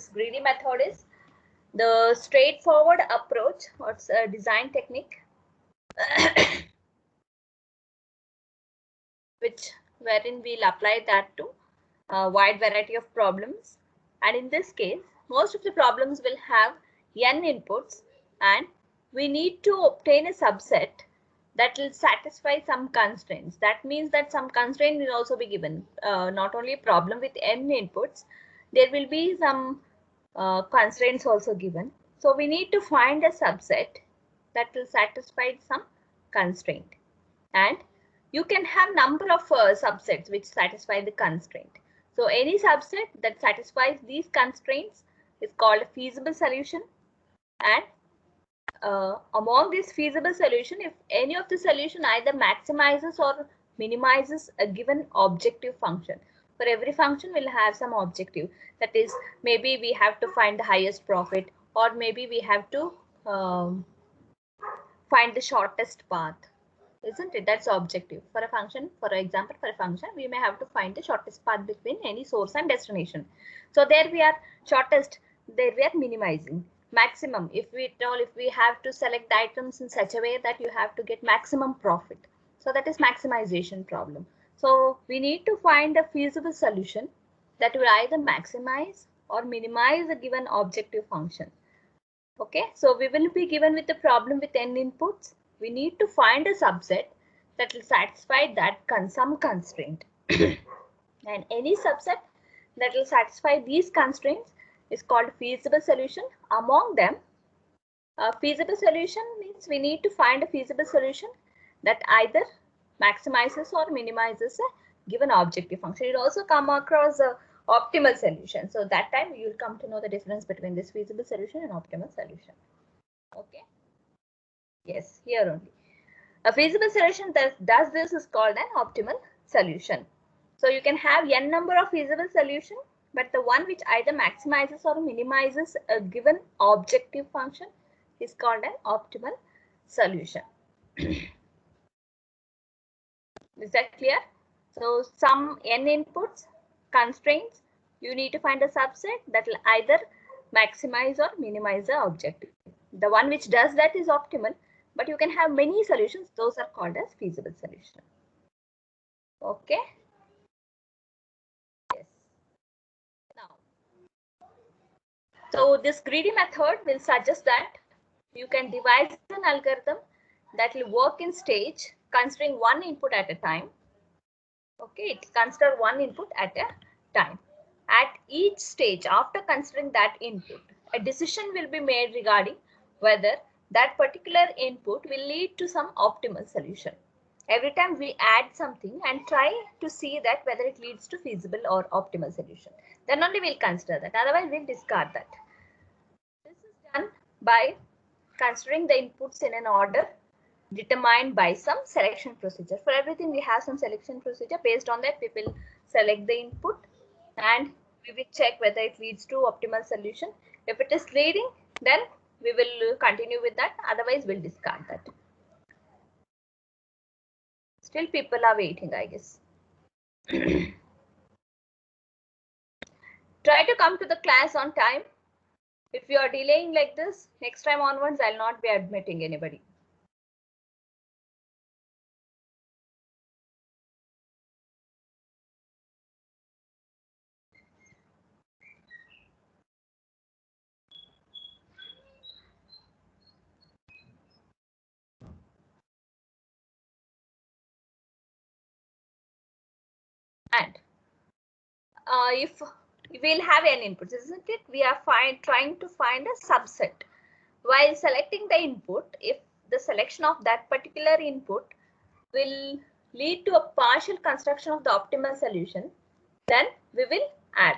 this greedy method is the straightforward approach or design technique wherein we'll apply that to a wide variety of problems. And in this case, most of the problems will have n inputs, and we need to obtain a subset that will satisfy some constraints. That means that some constraint will also be given. Not only a problem with n inputs, there will be some constraints also given. So we need to find a subset that will satisfy some constraint. And you can have number of subsets which satisfy the constraint. So any subset that satisfies these constraints is called a feasible solution. And among this feasible solution, if any of the solution either maximizes or minimizes a given objective function. For every function we'll have some objective. That is, maybe we have to find the highest profit, or maybe we have to find the shortest path. Isn't it? That's objective. For a function, for example, for a function, we may have to find the shortest path between any source and destination. So there we are shortest, there we are minimizing. Maximum, if we have to select the items in such a way that you have to get maximum profit. So that is maximization problem. So we need to find a feasible solution that will either maximize or minimize a given objective function. Okay, so we will be given with the problem with n inputs. We need to find a subset that will satisfy that some constraint. And any subset that will satisfy these constraints is called feasible solution. Among them, a feasible solution means we need to find a feasible solution that either maximizes or minimizes a given objective function. It also come across a optimal solution. So that time you will come to know the difference between this feasible solution and optimal solution. Okay. Yes, here only. A feasible solution that does this is called an optimal solution. So you can have n number of feasible solution, but the one which either maximizes or minimizes a given objective function is called an optimal solution. Is that clear? So some n inputs, constraints, you need to find a subset that will either maximize or minimize the objective. The one which does that is optimal, but you can have many solutions. Those are called as feasible solution. Okay. Yes. Now, so this greedy method will suggest that you can devise an algorithm that will work in stage considering one input at a time. Okay, consider one input at a time. At each stage, after considering that input, a decision will be made regarding whether that particular input will lead to some optimal solution. Every time we add something and try to see that whether it leads to feasible or optimal solution. Then only we'll consider that. Otherwise, we'll discard that. This is done by considering the inputs in an order determined by some selection procedure. For everything, we have some selection procedure. Based on that, we will select the input and we will check whether it leads to optimal solution. If it is leading, then we will continue with that. Otherwise, we'll discard that. Still, people are waiting, I guess. Try to come to the class on time. If you are delaying like this, next time onwards, I'll not be admitting anybody. And if we'll have n inputs, isn't it? We are trying to find a subset. While selecting the input, if the selection of that particular input will lead to a partial construction of the optimal solution, then we will add.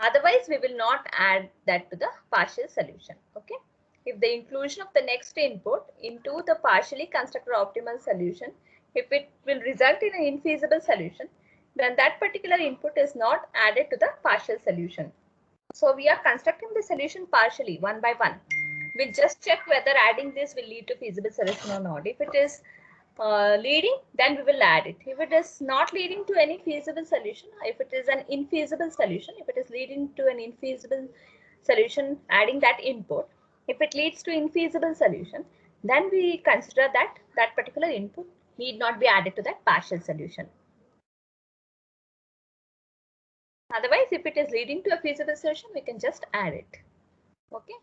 Otherwise, we will not add that to the partial solution. Okay. If the inclusion of the next input into the partially constructed optimal solution, if it will result in an infeasible solution, then that particular input is not added to the partial solution. So we are constructing the solution partially, one by one. We'll just check whether adding this will lead to feasible solution or not. If it is leading, then we will add it. If it is not leading to any feasible solution, if it is an infeasible solution, if it is leading to an infeasible solution, adding that input, if it leads to infeasible solution, then we consider that that particular input need not be added to that partial solution. Otherwise, if it is leading to a feasible solution, we can just add it. Okay.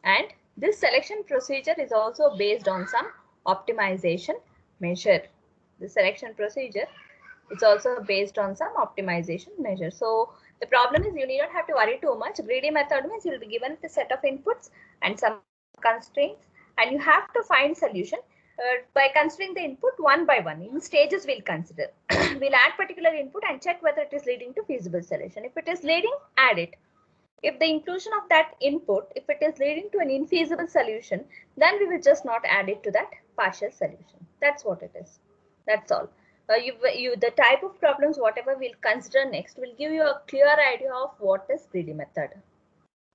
And this selection procedure is also based on some optimization measure. The selection procedure is also based on some optimization measure. So the problem is you need not have to worry too much. Greedy method means you will be given a set of inputs and some constraints, and you have to find solution by considering the input one by one. In stages we'll consider. We'll add particular input and check whether it is leading to feasible solution. If it is leading, add it. If the inclusion of that input, if it is leading to an infeasible solution, then we will just not add it to that partial solution. That's what it is. That's all. The type of problems, whatever we'll consider next, will give you a clear idea of what is greedy method.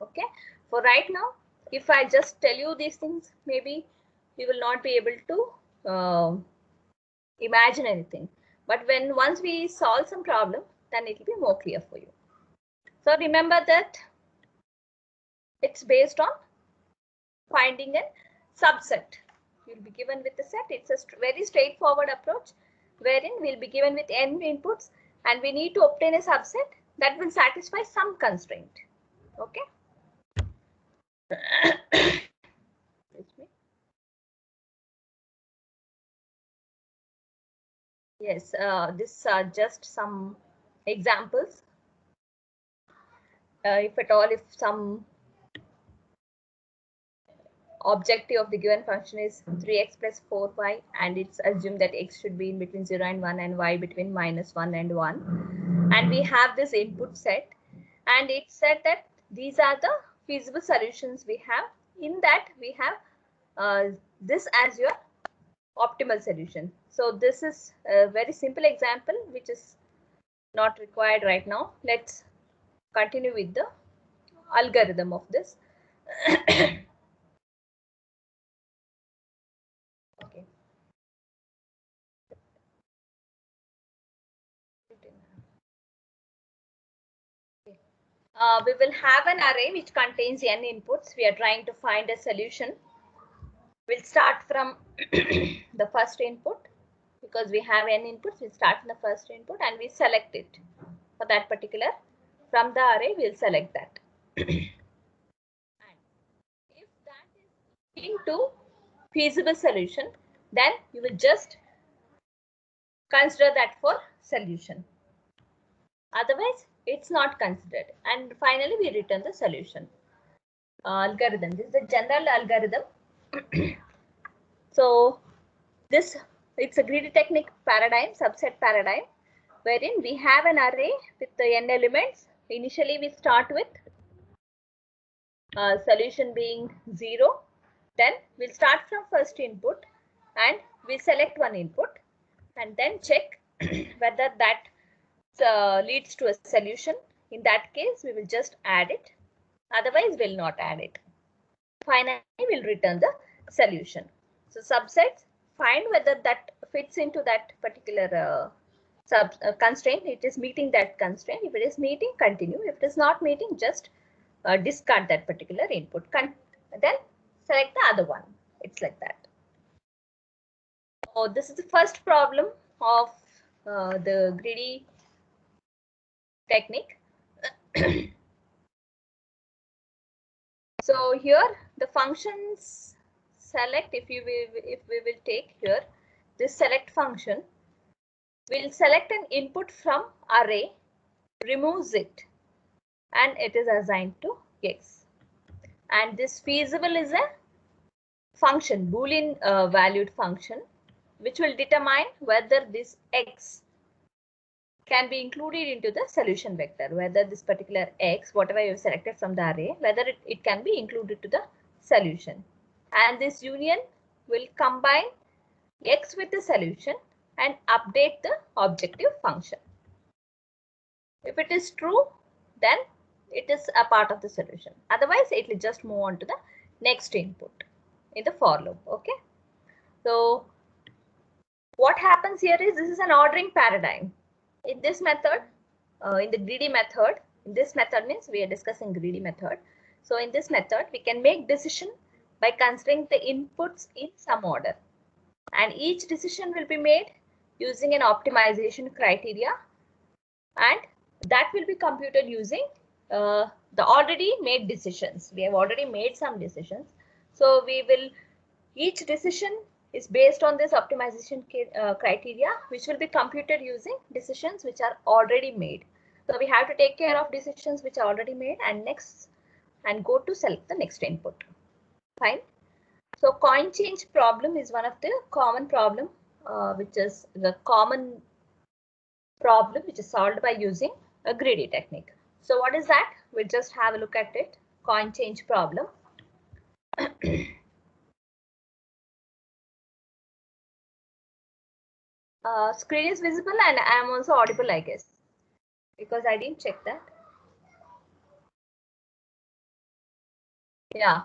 Okay. For right now, if I just tell you these things, maybe you will not be able to imagine anything. But once we solve some problem, then it will be more clear for you. So remember that it's based on finding a subset. You'll be given with a set. It's a very straightforward approach wherein we'll be given with n inputs and we need to obtain a subset that will satisfy some constraint. Okay. Yes, these are just some examples. If at all, if some objective of the given function is 3x plus 4y and it's assumed that x should be in between 0 and 1 and y between -1 and 1, and we have this input set and it said that these are the feasible solutions we have. In that we have this as your optimal solution. So this is a very simple example which is not required right now. Let's continue with the algorithm of this. Okay. We will have an array which contains n inputs. We are trying to find a solution. We'll start from the first input because we have n inputs. We'll start from the first input and we select it for that particular. From the array, we'll select that. And if that is leading to feasible solution, then you will just consider that for solution. Otherwise, it's not considered. And finally, we return the solution. Algorithm. This is the general algorithm. So it's a greedy technique paradigm, subset paradigm, wherein we have an array with the n elements. Initially, we start with solution being 0. Then we'll start from first input and we'll select one input and then check whether that leads to a solution. In that case, we will just add it. Otherwise, we'll not add it. Finally, we'll return the solution. So subsets, find whether that fits into that particular constraint. It is meeting that constraint. If it is meeting, continue. If it is not meeting, just discard that particular input. Then select the other one. It's like that. So this is the first problem of the greedy technique. So here the functions select, if we will take here this select function, we'll select an input from array, removes it, and it is assigned to x. And this feasible is a function, Boolean valued function, which will determine whether this x can be included into the solution vector, whether this particular x, whatever you have selected from the array, whether it can be included to the solution. And this union will combine x with the solution and update the objective function. If it is true, then it is a part of the solution. Otherwise, it will just move on to the next input in the for loop. Okay. So What happens here is this is an ordering paradigm. In this method, in the greedy method, in this method means we are discussing greedy method. So in this method, we can make decision by considering the inputs in some order. And each decision will be made using an optimization criteria, and that will be computed using the already made decisions. We have already made some decisions. So we will, each decision is based on this optimization criteria, which will be computed using decisions which are already made. So we have to take care of decisions which are already made and go to select the next input. Fine. So coin change problem is one of the common problem, which is the common problem which is solved by using a greedy technique. So what is that? We'll just have a look at it. Coin change problem. Screen is visible and I am also audible, I guess, because I didn't check that. Yeah.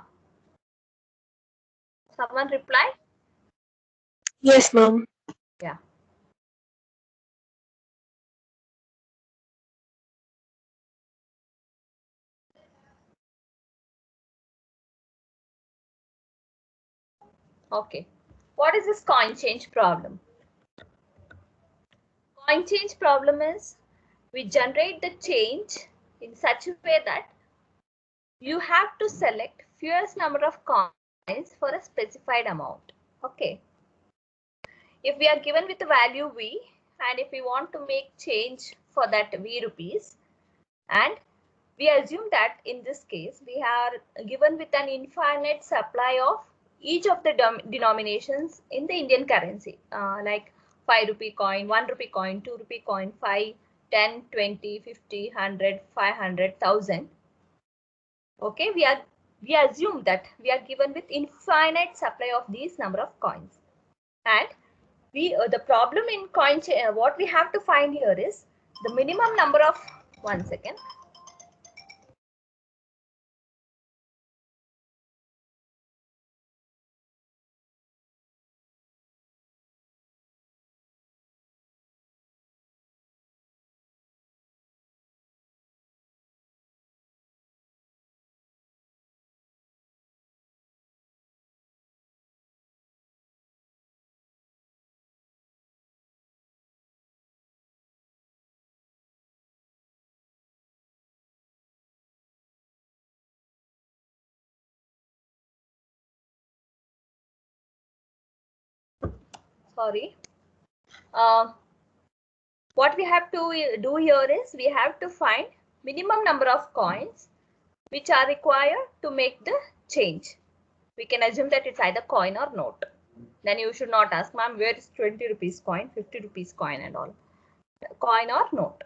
Someone reply? Yes, ma'am. Yeah. Okay. What is this coin change problem? Coin change problem is we generate the change in such a way that you have to select fewest number of coins for a specified amount. Okay. If we are given with the value V, and if we want to make change for that V rupees, and we assume that in this case we are given with an infinite supply of each of the denominations in the Indian currency, like 5 rupee coin, 1 rupee coin, 2 rupee coin, 5, 10, 20, 50, 100, 500, 1000. Okay, we assume that we are given with infinite supply of these number of coins, and the problem in what we have to find here is the minimum number of, one second. Sorry. What we have to do here is we have to find minimum number of coins which are required to make the change. We can assume that it's either coin or note. Then you should not ask, ma'am, where is 20 rupees coin, 50 rupees coin and all. Coin or note.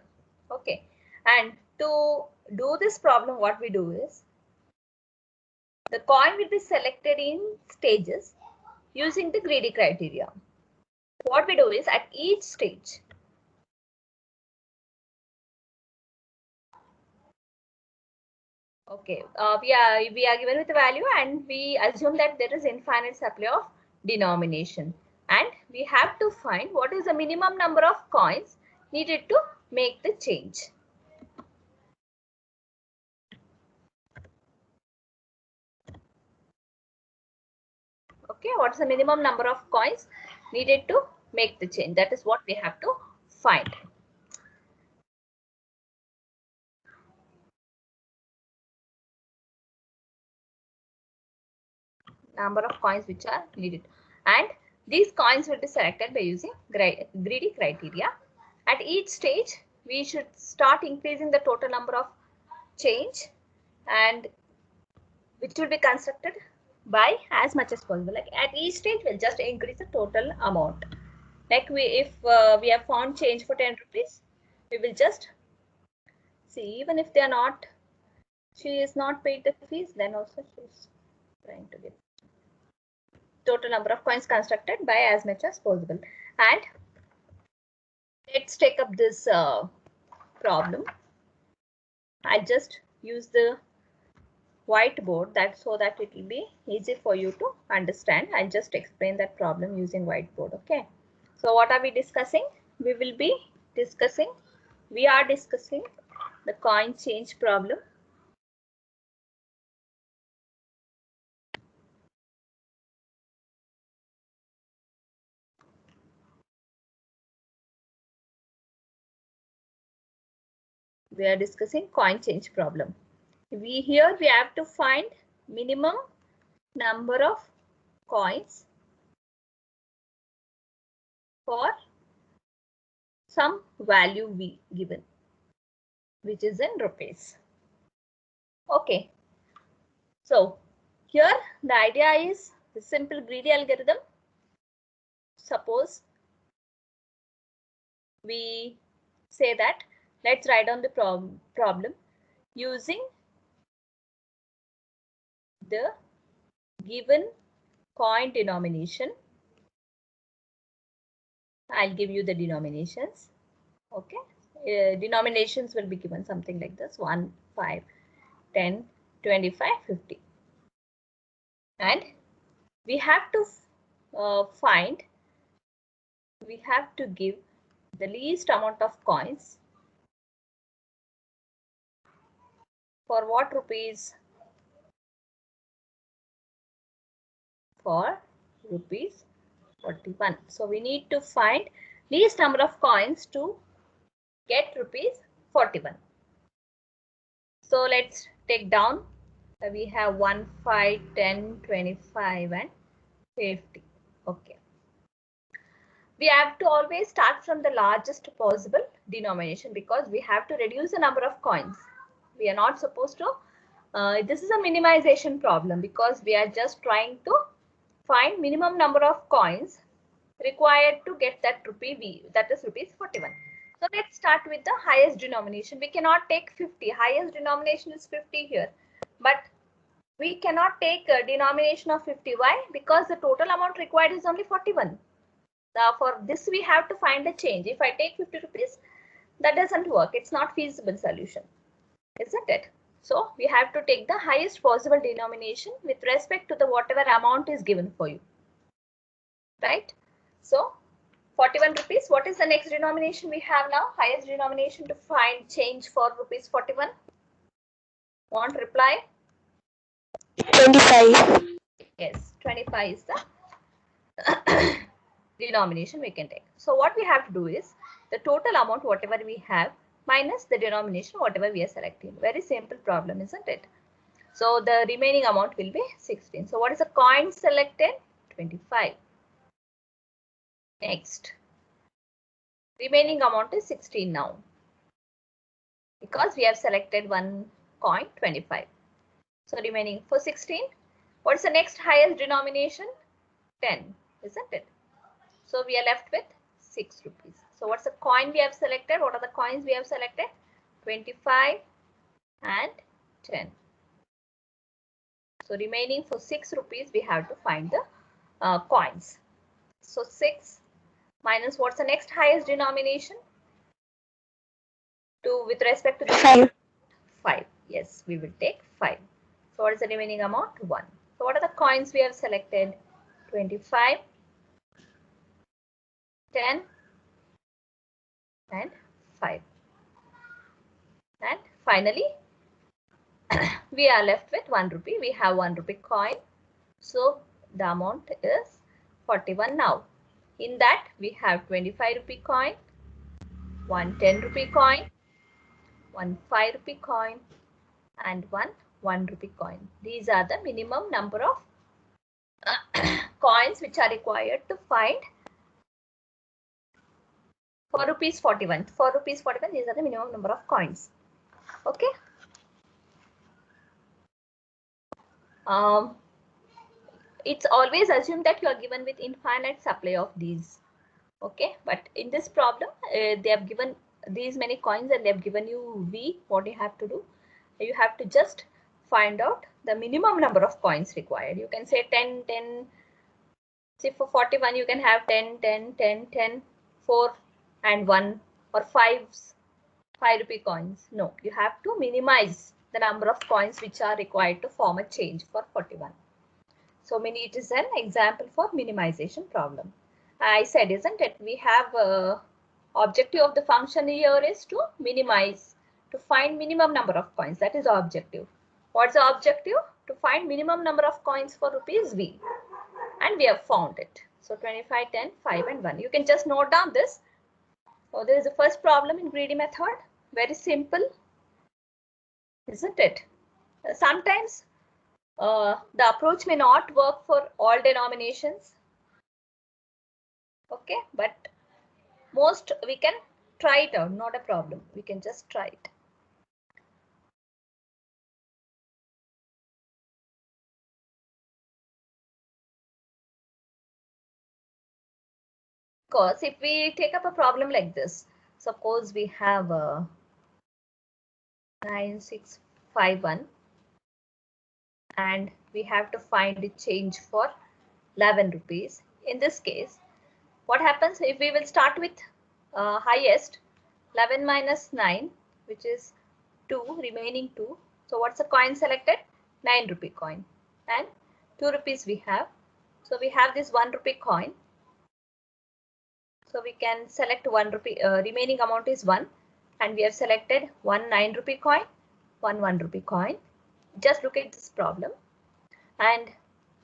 Okay. And to do this problem, what we do is the coin will be selected in stages using the greedy criteria. What we do is at each stage, okay, we are given with the value and we assume that there is infinite supply of denomination, and we have to find what is the minimum number of coins needed to make the change. Okay, what's the minimum number of coins needed to make the change? That is what we have to find. Number of coins which are needed, and these coins will be selected by using greedy criteria. At each stage we should start increasing the total number of change, and which will be constructed by as much as possible. Like at each stage we'll just increase the total amount. Like if we have found change for 10 rupees, we will just see, even if they are not, she is not paid the fees, then also she's trying to get total number of coins constructed by as much as possible. And let's take up this problem. I just use the whiteboard that so that it will be easy for you to understand. I'll just explain that problem using whiteboard. Okay. So what are we discussing? We are discussing the coin change problem. We are discussing coin change problem. We have to find minimum number of coins for some value we given, which is in rupees. Okay. So here the idea is the simple greedy algorithm. Suppose we say that let's write down the problem using the given coin denomination. I'll give you the denominations. Okay. Denominations will be given something like this: 1, 5, 10, 25, 50. And we have to give the least amount of coins for what rupees? For rupees 41. So we need to find least number of coins to get rupees 41. So let's take down. We have 1, 5, 10, 25 and 50. Okay. We have to always start from the largest possible denomination because we have to reduce the number of coins. We are not supposed to, this is a minimization problem because we are just trying to find minimum number of coins required to get that rupee B, that is rupees 41. So let's start with the highest denomination. We cannot take 50. Highest denomination is 50 here. But we cannot take a denomination of 50. Why? Because the total amount required is only 41. For this, we have to find the change. If I take 50 rupees, that doesn't work. It's not feasible solution, isn't it? So we have to take the highest possible denomination with respect to the whatever amount is given for you, right? So 41 rupees. What is the next denomination we have now? Highest denomination to find change for rupees 41. Want reply? 25. Yes, 25 is the denomination we can take. So what we have to do is the total amount whatever we have minus the denomination whatever we are selecting. Very simple problem, isn't it? So the remaining amount will be 16. So what is the coin selected? 25. Next. Remaining amount is 16 now because we have selected one coin 25. So remaining for 16. What is the next highest denomination? 10, isn't it? So we are left with 6 rupees. So what's the coin we have selected? What are the coins we have selected? 25 and 10. So remaining for 6 rupees, we have to find the coins. So 6 minus what's the next highest denomination? With respect to the 5. 5. Yes, we will take 5. So what is the remaining amount? 1. So what are the coins we have selected? 25, 10 and 5. And finally, we are left with 1 rupee. We have 1 rupee coin. So the amount is 41 now. In that we have 25 rupee coin, 1 10 rupee coin, 1 5 rupee coin and 1 rupee coin. These are the minimum number of coins which are required to find for rupees 41. For rupees 41, these are the minimum number of coins. Okay. It's always assumed that you are given with infinite supply of these. Okay, but in this problem, they have given these many coins and they have given you V. What you have to do? You have to just find out the minimum number of coins required. You can say 10, 10. See, for 41, you can have 10, 10, 10, 10, 4 and 1 or 5 rupee coins. No, you have to minimize the number of coins which are required to form a change for 41. So it is an example for minimization problem. I said, isn't it? We have objective of the function here is to minimize, to find minimum number of coins. That is the objective. What's the objective? To find minimum number of coins for rupees V. And we have found it. So 25, 10, 5 and 1. You can just note down this. So there is the first problem in greedy method. Very simple, isn't it? Sometimes the approach may not work for all denominations. Okay, but most we can try it out, not a problem. We can just try it. Because if we take up a problem like this, suppose we have 9651 and we have to find a change for 11 rupees. In this case, what happens if we will start with highest 11 minus 9, which is 2, remaining 2. So what's the coin selected? 9 rupee coin, and 2 rupees we have. So we have this 1 rupee coin. So we can select 1 rupee, remaining amount is 1, and we have selected 1 9 rupee coin, 1 rupee coin. Just look at this problem. And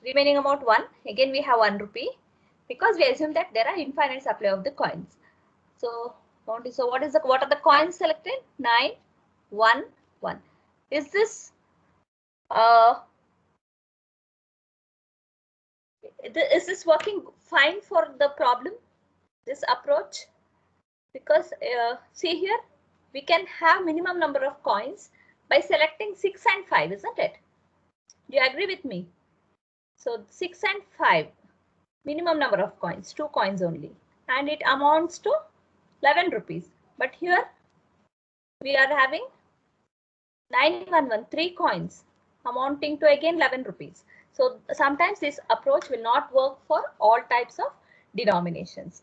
remaining amount 1, again we have 1 rupee, because we assume that there are infinite supply of the coins. So what are the coins selected? 9, 1, 1. Is this working fine for the problem, this approach? Because see here, we can have minimum number of coins by selecting 6 and 5, isn't it? Do you agree with me? So 6 and 5, minimum number of coins, 2 coins only, and it amounts to 11 rupees. But here we are having 911, 3 coins amounting to again 11 rupees. So sometimes this approach will not work for all types of denominations.